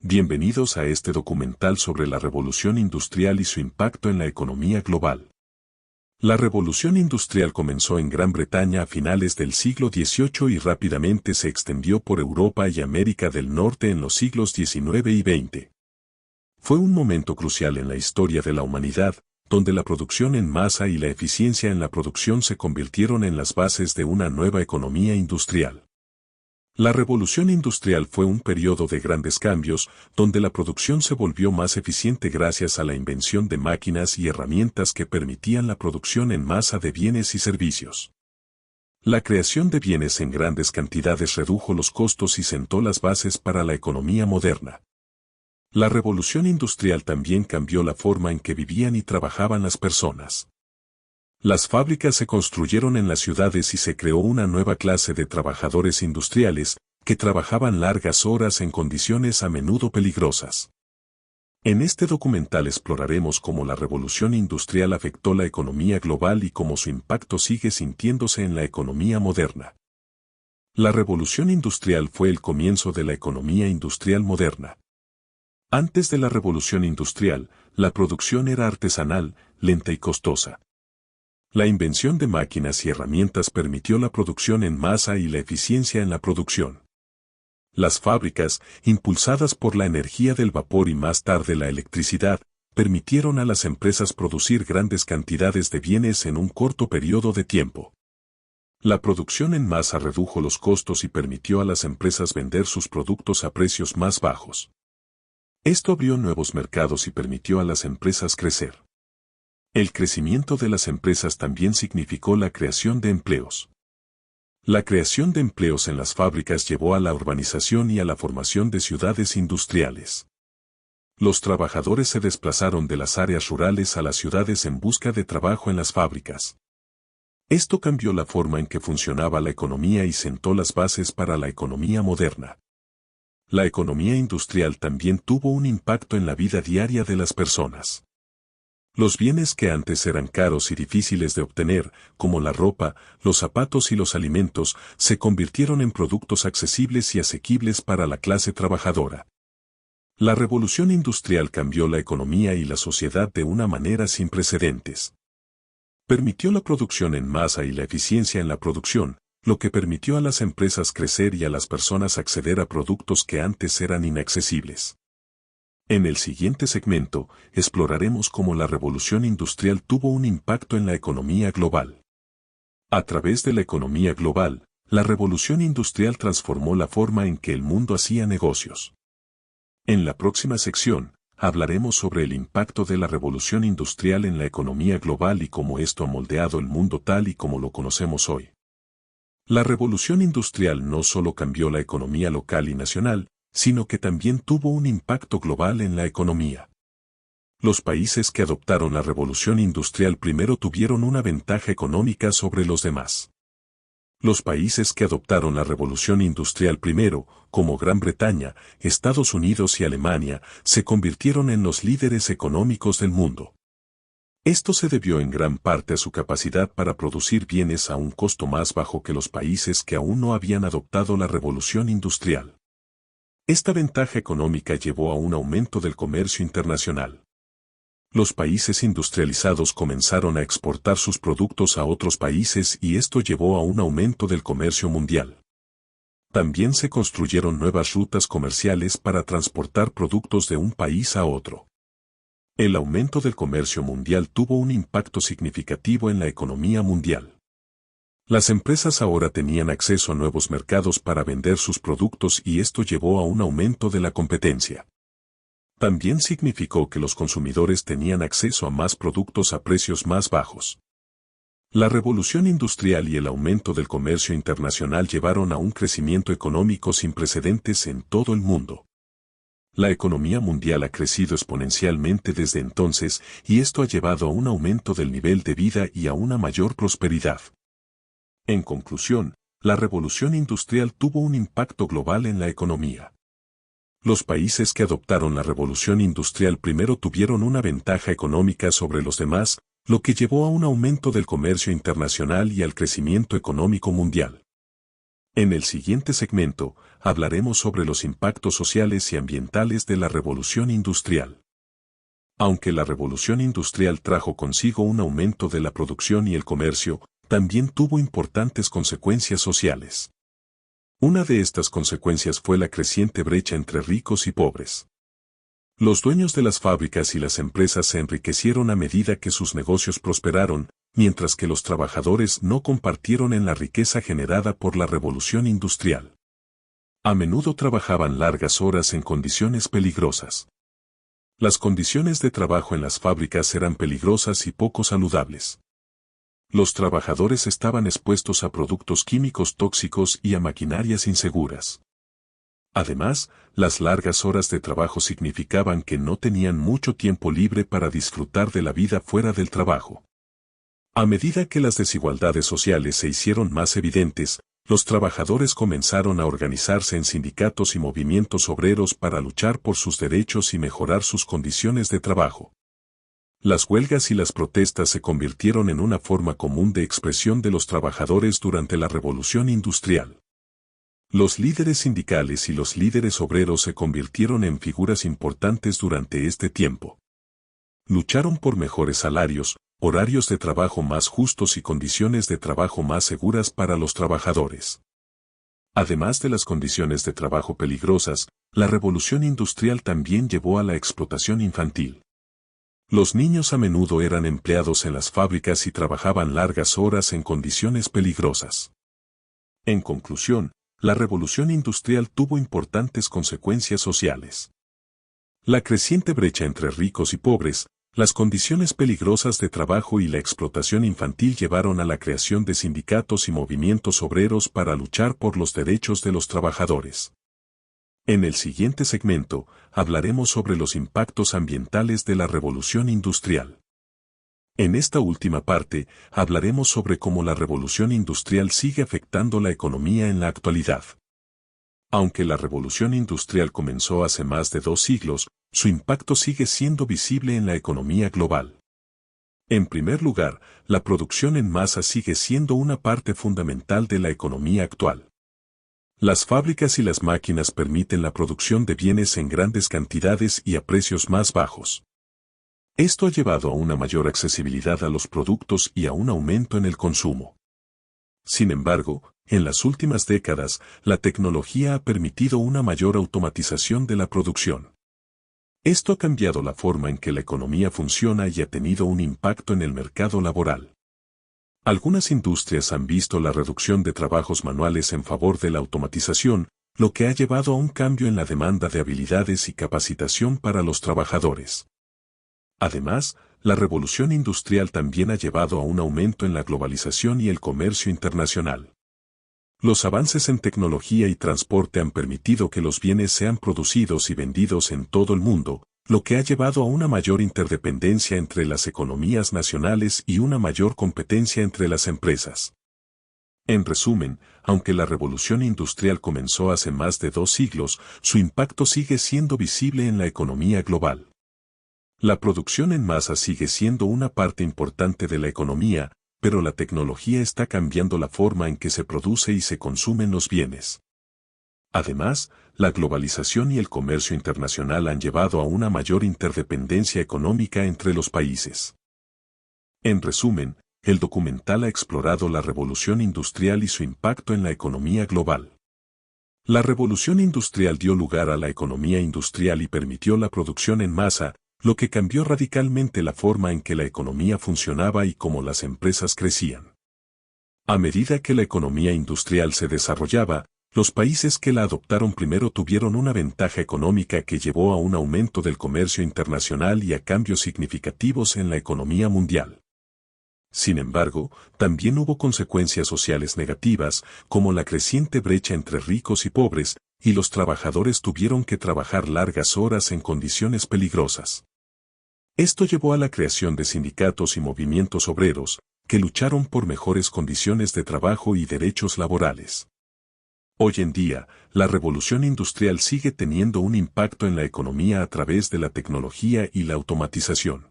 Bienvenidos a este documental sobre la revolución industrial y su impacto en la economía global. La revolución industrial comenzó en Gran Bretaña a finales del siglo XVIII y rápidamente se extendió por Europa y América del Norte en los siglos XIX y XX. Fue un momento crucial en la historia de la humanidad, donde la producción en masa y la eficiencia en la producción se convirtieron en las bases de una nueva economía industrial. La revolución industrial fue un periodo de grandes cambios, donde la producción se volvió más eficiente gracias a la invención de máquinas y herramientas que permitían la producción en masa de bienes y servicios. La creación de bienes en grandes cantidades redujo los costos y sentó las bases para la economía moderna. La revolución industrial también cambió la forma en que vivían y trabajaban las personas. Las fábricas se construyeron en las ciudades y se creó una nueva clase de trabajadores industriales, que trabajaban largas horas en condiciones a menudo peligrosas. En este documental exploraremos cómo la revolución industrial afectó la economía global y cómo su impacto sigue sintiéndose en la economía moderna. La revolución industrial fue el comienzo de la economía industrial moderna. Antes de la revolución industrial, la producción era artesanal, lenta y costosa. La invención de máquinas y herramientas permitió la producción en masa y la eficiencia en la producción. Las fábricas, impulsadas por la energía del vapor y más tarde la electricidad, permitieron a las empresas producir grandes cantidades de bienes en un corto periodo de tiempo. La producción en masa redujo los costos y permitió a las empresas vender sus productos a precios más bajos. Esto abrió nuevos mercados y permitió a las empresas crecer. El crecimiento de las empresas también significó la creación de empleos. La creación de empleos en las fábricas llevó a la urbanización y a la formación de ciudades industriales. Los trabajadores se desplazaron de las áreas rurales a las ciudades en busca de trabajo en las fábricas. Esto cambió la forma en que funcionaba la economía y sentó las bases para la economía moderna. La economía industrial también tuvo un impacto en la vida diaria de las personas. Los bienes que antes eran caros y difíciles de obtener, como la ropa, los zapatos y los alimentos, se convirtieron en productos accesibles y asequibles para la clase trabajadora. La revolución industrial cambió la economía y la sociedad de una manera sin precedentes. Permitió la producción en masa y la eficiencia en la producción, lo que permitió a las empresas crecer y a las personas acceder a productos que antes eran inaccesibles. En el siguiente segmento, exploraremos cómo la revolución industrial tuvo un impacto en la economía global. A través de la economía global, la revolución industrial transformó la forma en que el mundo hacía negocios. En la próxima sección, hablaremos sobre el impacto de la revolución industrial en la economía global y cómo esto ha moldeado el mundo tal y como lo conocemos hoy. La revolución industrial no solo cambió la economía local y nacional, sino que también tuvo un impacto global en la economía. Los países que adoptaron la revolución industrial primero tuvieron una ventaja económica sobre los demás. Los países que adoptaron la revolución industrial primero, como Gran Bretaña, Estados Unidos y Alemania, se convirtieron en los líderes económicos del mundo. Esto se debió en gran parte a su capacidad para producir bienes a un costo más bajo que los países que aún no habían adoptado la revolución industrial. Esta ventaja económica llevó a un aumento del comercio internacional. Los países industrializados comenzaron a exportar sus productos a otros países y esto llevó a un aumento del comercio mundial. También se construyeron nuevas rutas comerciales para transportar productos de un país a otro. El aumento del comercio mundial tuvo un impacto significativo en la economía mundial. Las empresas ahora tenían acceso a nuevos mercados para vender sus productos y esto llevó a un aumento de la competencia. También significó que los consumidores tenían acceso a más productos a precios más bajos. La revolución industrial y el aumento del comercio internacional llevaron a un crecimiento económico sin precedentes en todo el mundo. La economía mundial ha crecido exponencialmente desde entonces y esto ha llevado a un aumento del nivel de vida y a una mayor prosperidad. En conclusión, la revolución industrial tuvo un impacto global en la economía. Los países que adoptaron la revolución industrial primero tuvieron una ventaja económica sobre los demás, lo que llevó a un aumento del comercio internacional y al crecimiento económico mundial. En el siguiente segmento, hablaremos sobre los impactos sociales y ambientales de la revolución industrial. Aunque la revolución industrial trajo consigo un aumento de la producción y el comercio, también tuvo importantes consecuencias sociales. Una de estas consecuencias fue la creciente brecha entre ricos y pobres. Los dueños de las fábricas y las empresas se enriquecieron a medida que sus negocios prosperaron, mientras que los trabajadores no compartieron en la riqueza generada por la revolución industrial. A menudo trabajaban largas horas en condiciones peligrosas. Las condiciones de trabajo en las fábricas eran peligrosas y poco saludables. Los trabajadores estaban expuestos a productos químicos tóxicos y a maquinarias inseguras. Además, las largas horas de trabajo significaban que no tenían mucho tiempo libre para disfrutar de la vida fuera del trabajo. A medida que las desigualdades sociales se hicieron más evidentes, los trabajadores comenzaron a organizarse en sindicatos y movimientos obreros para luchar por sus derechos y mejorar sus condiciones de trabajo. Las huelgas y las protestas se convirtieron en una forma común de expresión de los trabajadores durante la revolución industrial. Los líderes sindicales y los líderes obreros se convirtieron en figuras importantes durante este tiempo. Lucharon por mejores salarios, horarios de trabajo más justos y condiciones de trabajo más seguras para los trabajadores. Además de las condiciones de trabajo peligrosas, la revolución industrial también llevó a la explotación infantil. Los niños a menudo eran empleados en las fábricas y trabajaban largas horas en condiciones peligrosas. En conclusión, la revolución industrial tuvo importantes consecuencias sociales. La creciente brecha entre ricos y pobres, las condiciones peligrosas de trabajo y la explotación infantil llevaron a la creación de sindicatos y movimientos obreros para luchar por los derechos de los trabajadores. En el siguiente segmento, hablaremos sobre los impactos ambientales de la revolución industrial. En esta última parte, hablaremos sobre cómo la revolución industrial sigue afectando la economía en la actualidad. Aunque la revolución industrial comenzó hace más de 2 siglos, su impacto sigue siendo visible en la economía global. En primer lugar, la producción en masa sigue siendo una parte fundamental de la economía actual. Las fábricas y las máquinas permiten la producción de bienes en grandes cantidades y a precios más bajos. Esto ha llevado a una mayor accesibilidad a los productos y a un aumento en el consumo. Sin embargo, en las últimas décadas, la tecnología ha permitido una mayor automatización de la producción. Esto ha cambiado la forma en que la economía funciona y ha tenido un impacto en el mercado laboral. Algunas industrias han visto la reducción de trabajos manuales en favor de la automatización, lo que ha llevado a un cambio en la demanda de habilidades y capacitación para los trabajadores. Además, la revolución industrial también ha llevado a un aumento en la globalización y el comercio internacional. Los avances en tecnología y transporte han permitido que los bienes sean producidos y vendidos en todo el mundo, lo que ha llevado a una mayor interdependencia entre las economías nacionales y una mayor competencia entre las empresas. En resumen, aunque la revolución industrial comenzó hace más de 2 siglos, su impacto sigue siendo visible en la economía global. La producción en masa sigue siendo una parte importante de la economía, pero la tecnología está cambiando la forma en que se produce y se consumen los bienes. Además, la globalización y el comercio internacional han llevado a una mayor interdependencia económica entre los países. En resumen, el documental ha explorado la revolución industrial y su impacto en la economía global. La revolución industrial dio lugar a la economía industrial y permitió la producción en masa, lo que cambió radicalmente la forma en que la economía funcionaba y cómo las empresas crecían. A medida que la economía industrial se desarrollaba, los países que la adoptaron primero tuvieron una ventaja económica que llevó a un aumento del comercio internacional y a cambios significativos en la economía mundial. Sin embargo, también hubo consecuencias sociales negativas, como la creciente brecha entre ricos y pobres, y los trabajadores tuvieron que trabajar largas horas en condiciones peligrosas. Esto llevó a la creación de sindicatos y movimientos obreros, que lucharon por mejores condiciones de trabajo y derechos laborales. Hoy en día, la revolución industrial sigue teniendo un impacto en la economía a través de la tecnología y la automatización.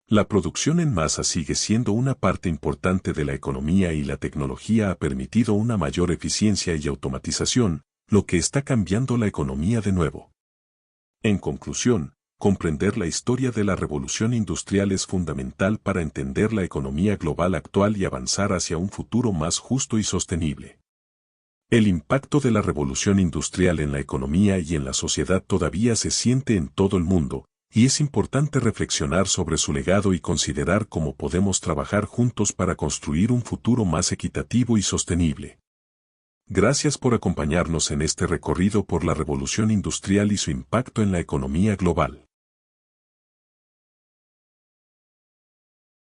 La producción en masa sigue siendo una parte importante de la economía y la tecnología ha permitido una mayor eficiencia y automatización, lo que está cambiando la economía de nuevo. En conclusión, comprender la historia de la revolución industrial es fundamental para entender la economía global actual y avanzar hacia un futuro más justo y sostenible. El impacto de la revolución industrial en la economía y en la sociedad todavía se siente en todo el mundo, y es importante reflexionar sobre su legado y considerar cómo podemos trabajar juntos para construir un futuro más equitativo y sostenible. Gracias por acompañarnos en este recorrido por la revolución industrial y su impacto en la economía global.